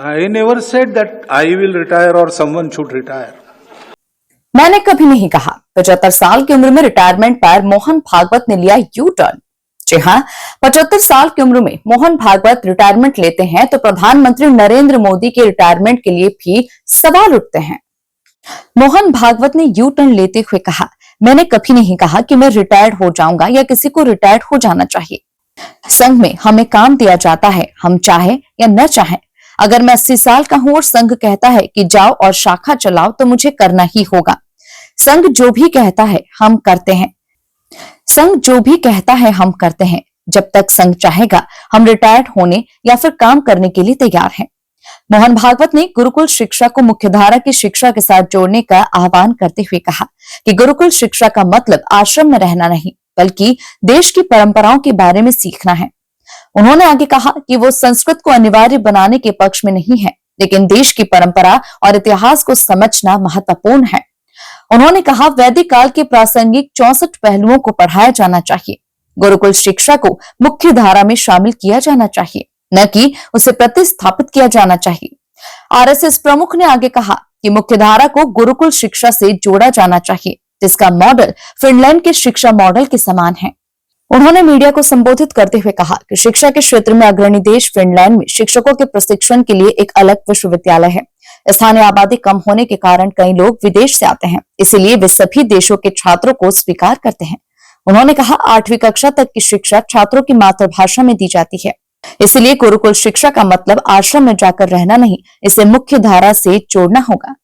I never said that I will retire or someone should retire. मैंने कभी नहीं कहा। 75 साल की उम्र में रिटायरमेंट पर मोहन भागवत ने लिया यू टर्न। जी हाँ, 75 साल की उम्र में मोहन भागवत रिटायरमेंट लेते हैं तो प्रधानमंत्री नरेंद्र मोदी के रिटायरमेंट के लिए भी सवाल उठते हैं। मोहन भागवत ने यू टर्न लेते हुए कहा, मैंने कभी नहीं कहा कि मैं रिटायर्ड हो जाऊंगा या किसी को रिटायर्ड हो जाना चाहिए। संघ में हमें काम दिया जाता है, हम चाहे या न चाहे। अगर मैं 80 साल का हूं और संघ कहता है कि जाओ और शाखा चलाओ तो मुझे करना ही होगा। संघ जो भी कहता है हम करते हैं। संघ जो भी कहता है हम करते हैं। जब तक संघ चाहेगा हम रिटायर्ड होने या फिर काम करने के लिए तैयार हैं। मोहन भागवत ने गुरुकुल शिक्षा को मुख्यधारा की शिक्षा के साथ जोड़ने का आह्वान करते हुए कहा कि गुरुकुल शिक्षा का मतलब आश्रम में रहना नहीं बल्कि देश की परंपराओं के बारे में सीखना है। उन्होंने आगे कहा कि वो संस्कृत को अनिवार्य बनाने के पक्ष में नहीं है, लेकिन देश की परंपरा और इतिहास को समझना महत्वपूर्ण है। उन्होंने कहा, वैदिक काल के प्रासंगिक 64 पहलुओं को पढ़ाया जाना चाहिए। गुरुकुल शिक्षा को मुख्य धारा में शामिल किया जाना चाहिए, न कि उसे प्रतिस्थापित किया जाना चाहिए। आरएसएस प्रमुख ने आगे कहा कि मुख्य धारा को गुरुकुल शिक्षा से जोड़ा जाना चाहिए, जिसका मॉडल फिनलैंड के शिक्षा मॉडल के समान है। उन्होंने मीडिया को संबोधित करते हुए कहा कि शिक्षा के क्षेत्र में अग्रणी देश फिनलैंड में शिक्षकों के प्रशिक्षण के लिए एक अलग विश्वविद्यालय है। स्थानीय आबादी कम होने के कारण कई लोग विदेश से आते हैं, इसलिए वे सभी देशों के छात्रों को स्वीकार करते हैं। उन्होंने कहा, 8वीं कक्षा तक की शिक्षा छात्रों की मातृभाषा में दी जाती है, इसलिए गुरुकुल शिक्षा का मतलब आश्रम में जाकर रहना नहीं, इसे मुख्य धारा से जोड़ना होगा।